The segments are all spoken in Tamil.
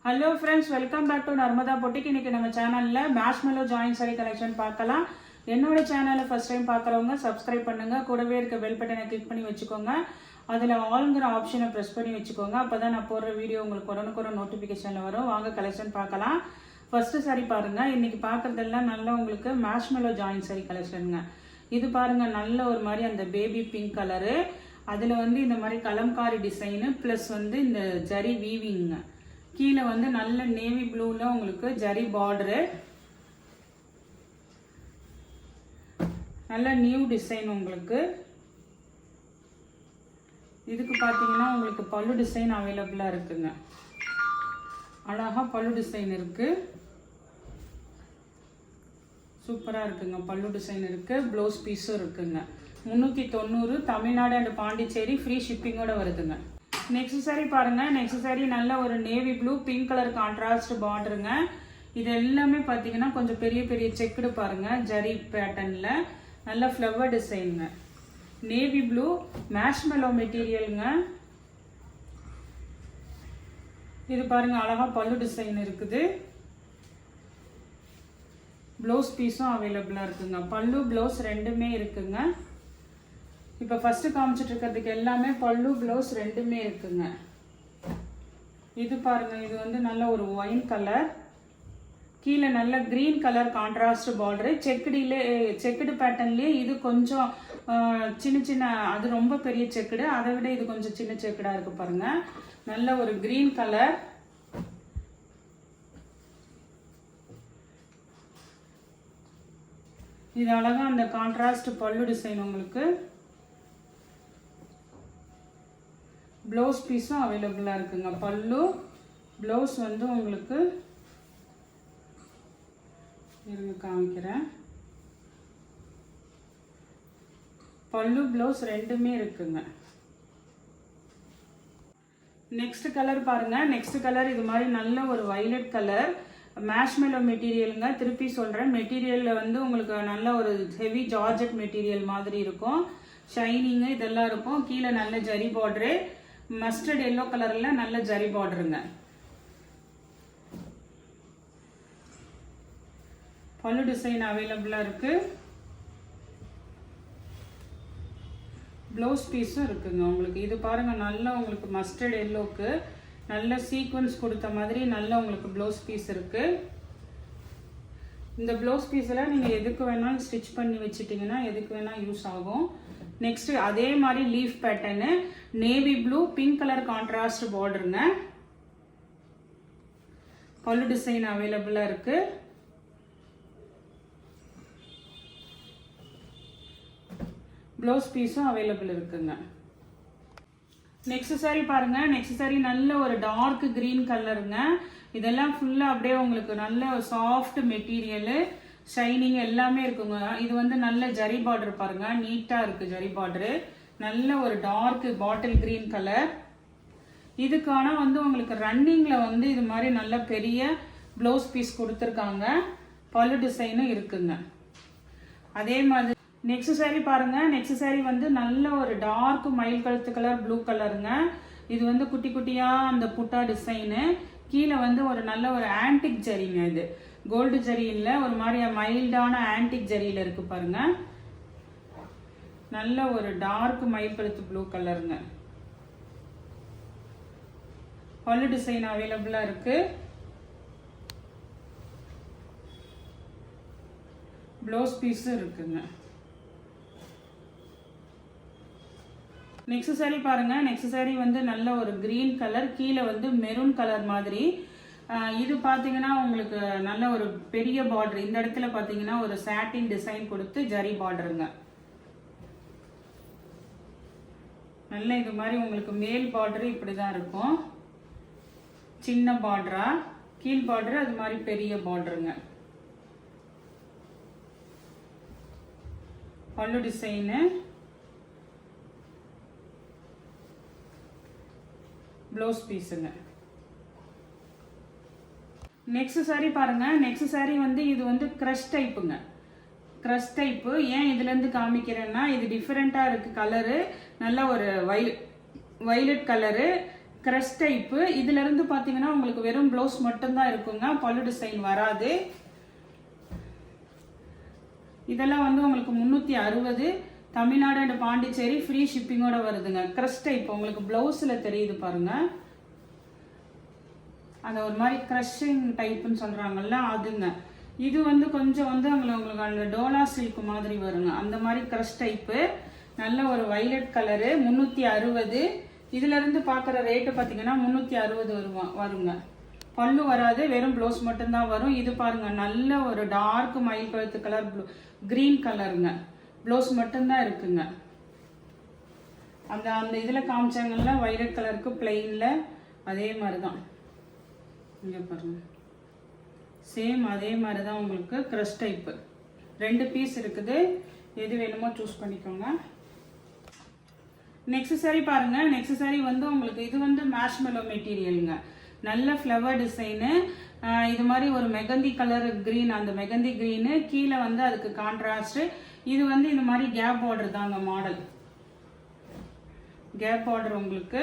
Hello friends, welcome back to Narmada boutique. இன்னைக்கு நம்ம சேனலில் மேஷ்மெலோ ஜாயின் சாரி கலெக்ஷன் பார்க்கலாம். என்னோட சேனலை ஃபர்ஸ்ட் டைம் பார்க்குறவங்க சப்ஸ்கிரைப் பண்ணுங்க, கூடவே இருக்க பெல் பட்டனை கிளிக் பண்ணி வச்சுக்கோங்க. அதில் ஆல்ங்கிற ஆப்ஷனை ப்ரெஸ் பண்ணி வச்சுக்கோங்க. அப்போ தான் நான் போடுற வீடியோ உங்களுக்கு உடனுக்குடன் நோட்டிஃபிகேஷனில் வரும். வாங்க கலெக்ஷன் பார்க்கலாம். ஃபர்ஸ்ட் சாரி பாருங்க. இன்னைக்கு பார்க்குறதெல்லாம் நல்ல உங்களுக்கு மேஷ்மெலோ ஜாயின் சாரி கலெக்ஷனுங்க. இது பாருங்க, நல்ல ஒரு மாதிரி அந்த பேபி பிங்க் கலரு, அதில் வந்து இந்த மாதிரி கலம்காரி டிசைனு ப்ளஸ் வந்து இந்த ஜரி வீவிங்க. கீழே வந்து நல்ல நேவி ப்ளூல உங்களுக்கு ஜரி பார்டரு, நல்ல நியூ டிசைன் உங்களுக்கு. இதுக்கு பார்த்தீங்கன்னா உங்களுக்கு பல்லு டிசைன் அவைலபிளாக இருக்குங்க. அழகாக பல்லு டிசைன் இருக்கு, சூப்பராக இருக்குங்க. பல்லு டிசைன் இருக்கு, ப்ளவுஸ் பீஸும் இருக்குங்க. 390 தமிழ்நாடு அண்ட் பாண்டிச்சேரி, ஃப்ரீ ஷிப்பிங்கோட வருதுங்க. நெக்ஸ்ட் சாரி பாருங்க. நெக்ஸ்ட் சாரி நல்ல ஒரு navy blue pink colour contrast பார்டருங்க. இது எல்லாமே பார்த்தீங்கன்னா கொஞ்சம் பெரிய பெரிய செக்குடு பாருங்க, ஜரி பேட்டர்ன்ல நல்ல ஃப்ளவர் டிசைனுங்க. நேவி ப்ளூ மேஷ்மெலோ மெட்டீரியலுங்க. இது பாருங்க, அழகா பல்லு டிசைன் இருக்குது. ப்ளவுஸ் பீஸும் அவைலபிளா இருக்குங்க. பல்லு ப்ளவுஸ் ரெண்டுமே இருக்குங்க. இப்போ ஃபர்ஸ்ட் காமிச்சிட்டு இருக்கிறதுக்கு எல்லாமே பல்லு ப்ளவுஸ் ரெண்டுமே இருக்குங்க. இது பாருங்க, இது வந்து நல்ல ஒரு ஒயின் கலர், கீழே நல்ல green colour contrast border, checked பேட்டர்ன்லேயே இது கொஞ்சம் சின்ன சின்ன, அது ரொம்ப பெரிய செக்குடு, அதை விட இது கொஞ்சம் சின்ன செக்குடா இருக்கு பாருங்க. நல்ல ஒரு கிரீன் கலர், இது அழகா அந்த கான்ட்ராஸ்ட் பல்லு டிசைன் உங்களுக்கு. ப்ளவுஸ் பீஸும் அவைலபிளாக இருக்குங்க. பல்லு ப்ளவுஸ் வந்து உங்களுக்கு இருங்க காமிக்கிறேன். பல்லு ப்ளவுஸ் ரெண்டுமே இருக்குங்க. நெக்ஸ்ட் கலர் பாருங்க. நெக்ஸ்ட் கலர் இது மாதிரி நல்ல ஒரு வயலட் கலர், மேஷ்மெலோ மெட்டீரியலுங்க. திருப்பி சொல்கிறேன், மெட்டீரியலில் வந்து உங்களுக்கு நல்ல ஒரு ஹெவி ஜார்ஜெட் மெட்டீரியல் மாதிரி இருக்கும், ஷைனிங்கு இதெல்லாம் இருக்கும். கீழே நல்ல ஜரி பார்டரு, மஸ்டர்ட் எல்லோ கலர்ல நல்ல ஜரி பார்டருங்க. பல்லு டிசைன் அவைலபிளா இருக்கு, ப்ளவுஸ் பீஸும் இருக்குங்க உங்களுக்கு. இது பாருங்க, நல்ல உங்களுக்கு மஸ்டர்ட் எல்லோக்கு நல்ல சீக்வன்ஸ் கொடுத்த மாதிரி நல்ல உங்களுக்கு ப்ளவுஸ் பீஸ் இருக்கு. இந்த ப்ளவுஸ் பீஸில் நீங்கள் எதுக்கு வேணாலும் ஸ்டிச் பண்ணி வச்சுட்டிங்கன்னா எதுக்கு வேணால் யூஸ் ஆகும். நெக்ஸ்ட் அதே மாதிரி leaf pattern, navy blue pink colour contrast பார்டருங்க. பல்லு டிசைன் அவைலபிளாக இருக்கு. ப்ளவுஸ் பீஸும் அவைலபிள் இருக்குங்க. நெக்ஸ்ட் சாரி பாருங்க. நெக்ஸ்ட் சாரி நல்ல ஒரு டார்க் கிரீன் கலருங்க. இதெல்லாம் ஃபுல்லா அப்படியே உங்களுக்கு நல்ல சாஃப்ட் மெட்டீரியல், ஷைனிங் எல்லாமே இருக்குங்க. இது வந்து நல்ல ஜரி பார்டர் பாருங்க, நீட்டா இருக்கு ஜரி பார்டரு. நல்ல ஒரு டார்க் பாட்டில் கிரீன் கலர். இதுக்கான வந்து உங்களுக்கு ரன்னிங்ல வந்து இது மாதிரி நல்ல பெரிய ப்ளவுஸ் பீஸ் கொடுத்துருக்காங்க, பல்லு டிசைனும் இருக்குங்க. அதே மாதிரி நெக்ஸ்ட் சாரி பாருங்க. நெக்ஸ்ட் சாரி வந்து நல்ல ஒரு டார்க் மயில் கழுத்து கலர் ப்ளூ கலருங்க. இது வந்து குட்டி குட்டியா அந்த புட்டா டிசைனு, கீழே வந்து ஒரு நல்ல ஒரு ஆன்டிக் ஜரிங்க. இது கோல்டு ஜரி இல்ல, ஒரு மாதிரி மைல்டான ஆன்டிக் ஜரியில இருக்கு பாருங்க. நல்ல ஒரு டார்க் மயில் கழுத்து ப்ளூ கலருங்க. பல்லு டிசைன் அவைலபிளா இருக்கு, ப்ளவுஸ் பீஸும் இருக்குங்க. நெக்ஸ்ட் சாரி பாருங்க. நெக்ஸ்ட் சாரி வந்து நல்ல ஒரு கிரீன் கலர், கீழே வந்து மெரூன் கலர் மாதிரி. இது பார்த்தீங்கன்னா உங்களுக்கு நல்ல ஒரு பெரிய பார்டர். இந்த இடத்துல பார்த்தீங்கன்னா ஒரு சாட்டின் டிசைன் கொடுத்து ஜரி பார்டருங்க. நல்ல இது மாதிரி உங்களுக்கு மேல் பார்டர் இப்படிதான் இருக்கும், சின்ன பார்டரா. கீழ் பார்டர் அது மாதிரி பெரிய பார்டருங்க. பல்லு டிசைனு, ப்ளவுஸ் பீஸுங்க. நெக்ஸ்ட் சாரி பாருங்க. நெக்ஸ்ட் சாரி வந்து இது வந்து கிரஷ் டைப்புங்க. கிரஷ் டைப்பு ஏன் இதுலேருந்து காமிக்கிறேன்னா, இது டிஃப்ரெண்ட்டாக இருக்குது கலரு. நல்ல ஒரு வயலட் கலரு, கிரஸ் டைப்பு. இதுல இருந்து பாத்தீங்கன்னா உங்களுக்கு வெறும் ப்ளவுஸ் மட்டும்தான் இருக்குங்க, பல்லு டிசைன் வராது. இதெல்லாம் வந்து உங்களுக்கு 360, தமிழ்நாடு அண்ட் பாண்டிச்சேரி ஃப்ரீ ஷிப்பிங்கோட வருதுங்க. கிரஸ் டைப் உங்களுக்கு பிளவுஸ்ல தெரியுது பாருங்க, அந்த ஒரு மாதிரி கிரஷிங் டைப்னு சொல்றாங்கல்ல அதுங்க. இது வந்து கொஞ்சம் வந்து உங்களுக்கு அந்த டோலா சில்க் மாதிரி வருங்க, அந்த மாதிரி கிரஷ் டைப்பு. நல்ல ஒரு வைலட் கலரு, 360. இதுல இருந்து பாக்குற ரேட்டு பாத்தீங்கன்னா 360 வருங்க. பல்லு வராது, வெறும் ப்ளவுஸ் மட்டும்தான் வரும். இது பாருங்க, நல்ல ஒரு டார்க் மயில் கழுத்து கலர் கிரீன் கலருங்க, ப்ளவுஸ் மட்டும்தான் இருக்குங்க. அந்த அந்த இதுல காமிச்சாங்கல்ல வைலட் கலருக்கு பிளெயின்ல, அதே மாதிரிதான் இங்க பாருங்க, சேம் அதே மாதிரிதான் உங்களுக்கு கிரஷ் டைப்பு. 2 பீஸ் இருக்குது, எது வேணுமோ சூஸ் பண்ணிக்கோங்க. நெக்ஸ்ட் சாரி பாருங்க. நெக்ஸ்ட் சாரி வந்து உங்களுக்கு இது வந்து மேஷ்மெலோ மெட்டீரியலுங்க, நல்ல ஃப்ளவர் டிசைனு. இது மாதிரி ஒரு மெகந்தி கலர் கிரீன், அந்த மெகந்தி கிரீனு கீழே வந்து அதுக்கு கான்ட்ராஸ்ட். இது வந்து இந்த மாதிரி கேப் பார்டர் தாங்க மாடல், கேப் பார்டர் உங்களுக்கு.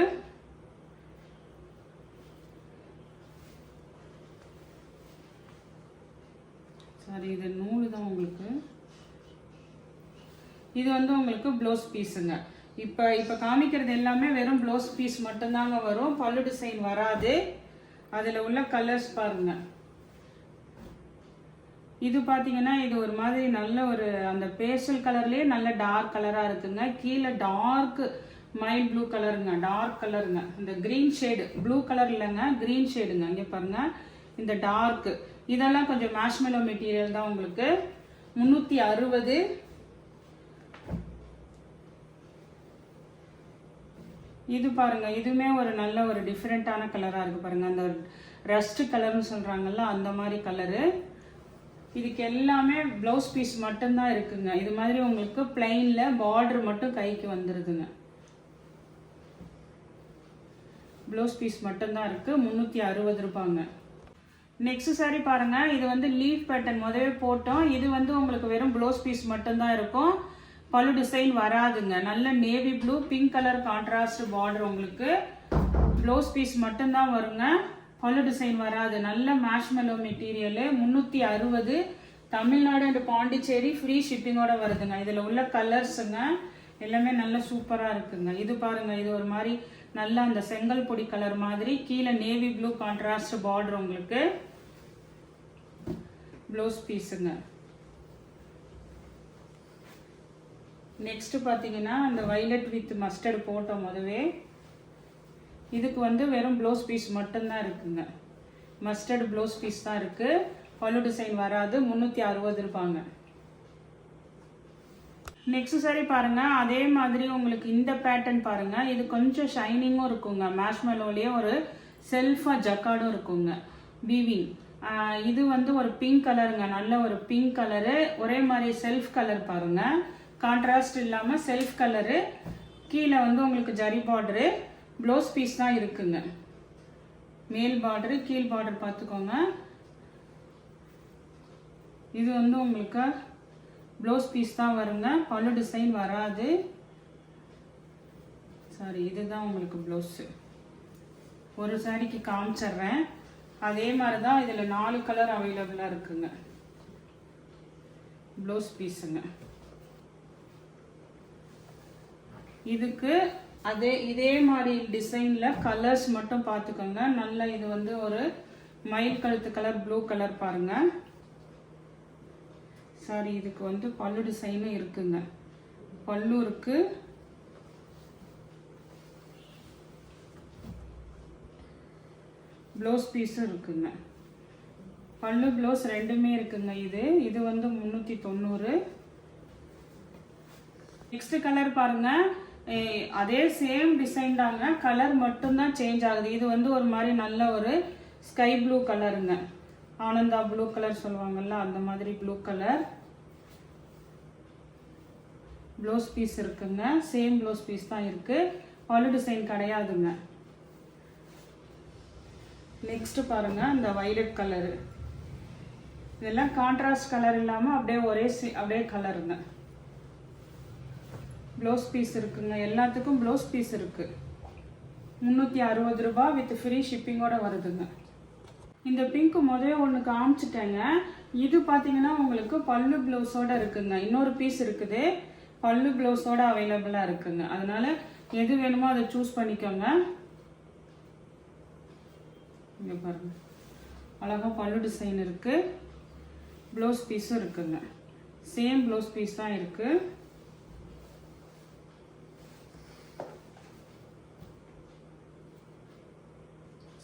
சாரி, இது நூலு தான் உங்களுக்கு. இது வந்து உங்களுக்கு ப்ளவுஸ் பீஸுங்க. இப்போ காமிக்கிறது எல்லாமே வெறும் ப்ளவுஸ் பீஸ் மட்டும்தாங்க வரும், பல்லு டிசைன் வராது. அதில் உள்ள கலர்ஸ் பாருங்க. இது பார்த்தீங்கன்னா இது ஒரு மாதிரி நல்ல ஒரு அந்த பேஸ்டல் கலர்லேயே நல்ல டார்க் கலராக இருக்குங்க. கீழே டார்க் மைல் ப்ளூ கலருங்க, டார்க் கலருங்க. இந்த கிரீன் ஷேடு, ப்ளூ கலர் இல்லைங்க, கிரீன் ஷேடுங்க. இங்கே பாருங்க, இந்த டார்க் இதெல்லாம் கொஞ்சம் மேஷ்மெலோ மெட்டீரியல் தான் உங்களுக்கு. 360. இது பாருங்க, இதுவுமே ஒரு நல்ல ஒரு டிஃப்ரெண்டான கலராக இருக்கு பாருங்க, அந்த ரஸ்ட் கலர்னு சொல்றாங்கல்ல அந்த மாதிரி கலரு. இதுக்கு எல்லாமே பிளவுஸ் பீஸ் மட்டும்தான் இருக்குங்க. இது மாதிரி உங்களுக்கு பிளைன்ல பார்டர் மட்டும் கைக்கு வந்துருதுங்க, பிளவுஸ் பீஸ் மட்டும்தான் இருக்கு. 360 ரூபாங்க. நெக்ஸ்ட் சாரி பாருங்க. இது வந்து லீஃப் பேட்டர்ன் முதவே போட்டோம். இது வந்து உங்களுக்கு வெறும் பிளவுஸ் பீஸ் மட்டும்தான் இருக்கும், பல்லு டிசைன் வராதுங்க. நல்ல navy blue pink colour contrast border உங்களுக்கு. ப்ளவுஸ் பீஸ் மட்டும்தான் வருங்க, பல்லு டிசைன் வராது. நல்ல marshmallow material, 360. Tamil Nadu and Pondicherry free ஷிப்பிங்கோட வருதுங்க. இதில் உள்ள கலர்ஸுங்க எல்லாமே நல்ல சூப்பராக இருக்குங்க. இது பாருங்க, இது ஒரு மாதிரி நல்ல அந்த செங்கல் பொடி கலர் மாதிரி, கீழே நேவி ப்ளூ கான்ட்ராஸ்ட் பார்டர் உங்களுக்கு. ப்ளவுஸ் பீஸுங்க. நெக்ஸ்ட் பார்த்தீங்கன்னா அந்த வைலட் வித் மஸ்டர்ட் போட்டோம் முதவே. இதுக்கு வந்து வெறும் ப்ளவுஸ் பீஸ் மட்டும்தான் இருக்குங்க, மஸ்டர்ட் ப்ளவுஸ் பீஸ் தான் இருக்கு, பல்லு டிசைன் வராது. 360 ரூபாங்க. நெக்ஸ்ட் சாரி பாருங்க. அதே மாதிரி உங்களுக்கு இந்த பேட்டர்ன் பாருங்க, இது கொஞ்சம் ஷைனிங்கும் இருக்குங்க, மேஷ்மெலோலயே ஒரு செல்ஃபா ஜக்கார்டும் இருக்குங்க, வீவிங். இது வந்து ஒரு பிங்க் கலருங்க, நல்ல ஒரு பிங்க் கலரு. ஒரே மாதிரி செல்ஃப் கலர் பாருங்க, கான்ட்ராஸ்ட் இல்லாம செல்ஃப் கலரு. கீழே வந்து உங்களுக்கு ஜரி பார்டரு, ப்ளவுஸ் பீஸ் தான் இருக்குங்க. மேல் பார்டரு, கீழ் பார்டர் பார்த்துக்கோங்க. இது வந்து உங்களுக்கு ப்ளவுஸ் பீஸ் தான் வருங்க, பல்லு டிசைன் வராது. சாரி, இதுதான் உங்களுக்கு ப்ளவுஸு. ஒரு சாரிக்கு காமிச்சிட்றேன். அதே மாதிரி தான் இதில் 4 கலர் அவைலபிளாக இருக்குங்க, ப்ளவுஸ் பீஸுங்க. இதுக்கு இதே மாதிரி டிசைன்ல கலர்ஸ் மட்டும் பார்த்துக்கோங்க. நல்ல இது வந்து ஒரு மயில் கழுத்து கலர் ப்ளூ கலர் பாருங்க. சாரி, இதுக்கு வந்து பல்லு டிசைனும் இருக்குங்க, பல்லு இருக்கு. ப்ளவுஸ் பீஸும் இருக்குங்க, பல்லு ப்ளவுஸ் ரெண்டுமே இருக்குங்க. இது வந்து 390. நெக்ஸ்ட் கலர் பாருங்க. அதே சேம் டிசைன் தாங்க, கலர் மட்டும்தான் சேஞ்ச் ஆகுது. இது வந்து ஒரு மாதிரி நல்ல ஒரு ஸ்கை ப்ளூ கலருங்க, ஆனந்தா ப்ளூ கலர் சொல்லுவாங்கல்ல அந்த மாதிரி ப்ளூ கலர். ப்ளவுஸ் பீஸ் இருக்குங்க, சேம் ப்ளவுஸ் பீஸ் தான் இருக்கு, பல்லு டிசைன் கிடையாதுங்க. நெக்ஸ்ட் பாருங்க, இந்த வைலட் கலரு. இதெல்லாம் கான்ட்ராஸ்ட் கலர் இல்லாம அப்படியே கலருங்க. ப்ளவுஸ் பீஸ் இருக்குங்க, எல்லாத்துக்கும் ப்ளவுஸ் பீஸ் இருக்கு. 360 ரூபாய் வித் ஃப்ரீ ஷிப்பிங்கோட வருதுங்க. இந்த பிங்க் முதல்ல ஒன்று காமிச்சிட்டேங்க. இது பார்த்தீங்கன்னா உங்களுக்கு பல்லு ப்ளவுஸோட இருக்குங்க. இன்னொரு பீஸ் இருக்குது, பல்லு ப்ளவுஸோட அவைலபிளாக இருக்குங்க. அதனால எது வேணுமோ அதை சூஸ் பண்ணிக்கோங்க. இங்கே பாருங்க, அழகாக பல்லு டிசைன் இருக்கு, ப்ளவுஸ் பீஸும் இருக்குங்க. சேம் ப்ளவுஸ் பீஸ் தான் இருக்கு.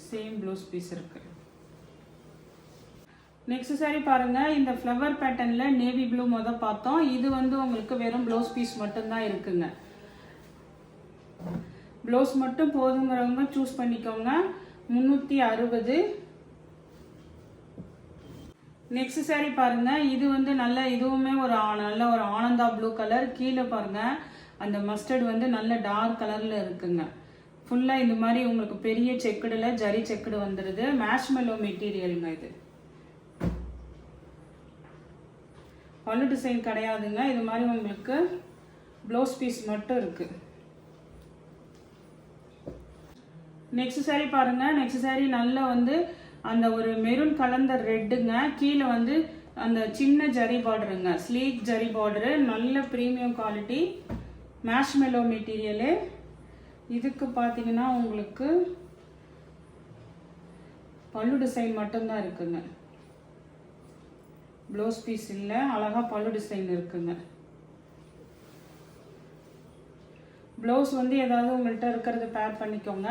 சேம் ப்ளவுஸ் பீஸ் இருக்கு. நெக்ஸ்ட் சாரி பாருங்க. இந்த ஃப்ளவர் பேட்டர்ன்ல நேவி ப்ளூ பார்த்தோம். இது உங்களுக்கு வெறும் ப்ளவுஸ் பீஸ் மட்டும்தான் இருக்குங்க. ப்ளவுஸ் மட்டும் போதுங்கிறவங்க சூஸ் பண்ணிக்கோங்க. 360. நெக்ஸ்ட் சாரி பாருங்க. இது நல்ல இதுவுமே நல்ல ஒரு ஆனந்தா ப்ளூ கலர். கீழே பாருங்க அந்த மஸ்டர்ட் நல்ல டார்க் கலர்ல இருக்குங்க. ஃபுல்லா இந்த மாதிரி உங்களுக்கு பெரிய செக்குடுல ஜரி செக்குடு வந்துடுது. மேஷ்மெல்லோ மெட்டீரியலுங்க. இது பல்லு டிசைன் கிடையாதுங்க. இது மாதிரி உங்களுக்கு ப்ளவுஸ் பீஸ் மட்டும் இருக்கு. நெக்ஸ்ட் சாரி பாருங்க. நெக்ஸ்ட் சாரி நல்ல அந்த ஒரு மெரூன் கலந்த ரெட்டுங்க. கீழே அந்த சின்ன ஜரி பார்டருங்க, ஸ்லீக் ஜரி பார்டரு, நல்ல ப்ரீமியம் குவாலிட்டி மேஷ்மெல்லோ மெட்டீரியலு. இதுக்கு பார்த்தீங்கன்னா உங்களுக்கு பல்லு டிசைன் மட்டும்தான் இருக்குங்க. ப்ளவுஸ் பீஸ் இல்லை, அழகா பல்லு டிசைன் இருக்குங்க. ப்ளவுஸ் ஏதாவது உங்கள்கிட்ட இருக்கிறது பேர் பண்ணிக்கோங்க.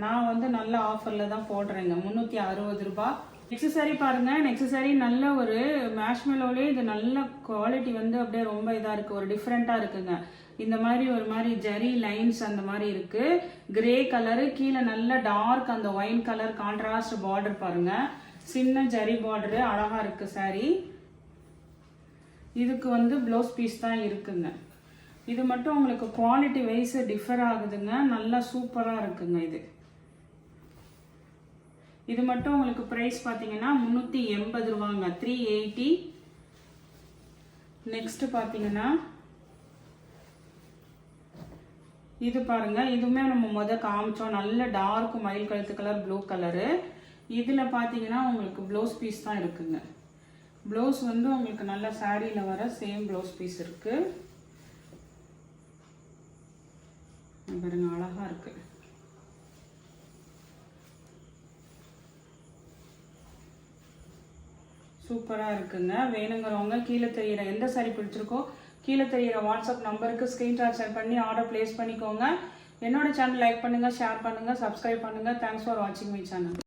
நான் நல்ல ஆஃபரில் தான் போடுறேங்க. 360 ரூபாய். நெக்ஸ்ட் சாரி பாருங்க. நெக்ஸ்ட் சாரி நல்ல ஒரு மேஷ்மெல்லோலே இது நல்ல குவாலிட்டி அப்படியே ரொம்ப இதாக இருக்குது, ஒரு டிஃப்ரெண்ட்டாக இருக்குங்க. இந்த மாதிரி ஒரு மாதிரி ஜரி லைன்ஸ் அந்த மாதிரி இருக்கு. கிரே கலரு, கீழே நல்ல டார்க் அந்த ஒயின் கலர் கான்ட்ராஸ்ட் பார்டர் பாருங்க. சின்ன ஜரி பார்டரு, அழகா இருக்கு சாரி. இதுக்கு ப்ளவுஸ் பீஸ் தான் இருக்குங்க. இது மட்டும் உங்களுக்கு குவாலிட்டி வைஸ் டிஃபர் ஆகுதுங்க. நல்லா சூப்பராக இருக்குங்க. இது மட்டும் உங்களுக்கு ப்ரைஸ் பார்த்தீங்கன்னா 380 ரூபாங்க. 380. நெக்ஸ்ட் பார்த்தீங்கன்னா இது பாருங்க. இதுவுமே நம்ம காமிச்சோம். நல்ல டார்க் மயில் கழுத்து கலர் ப்ளூ கலரு. இதில் பார்த்தீங்கன்னா உங்களுக்கு ப்ளவுஸ் பீஸ் தான் இருக்குங்க. ப்ளவுஸ் உங்களுக்கு நல்ல சாரியில் வர சேம் ப்ளவுஸ் பீஸ் இருக்கு. பாருங்க, அழகா இருக்கு. சூப்பரா இருக்குங்க. வேணுங்கிறவங்க கீழே தெரியிற எந்த சாரி பிடிச்சிருக்கோ கீழே தெரியிற வாட்ஸ்அப் நம்பருக்கு ஸ்கிரீன்ஷாட் சென்ட் பண்ணி ஆர்டர் பிளேஸ் பண்ணிக்கோங்க. என்னோட சேனல் லைக் பண்ணுங்க, ஷேர் பண்ணுங்க, சப்ஸ்கிரைப் பண்ணுங்க. தேங்க்ஸ் ஃபார் வாட்சிங் மை சேனல்.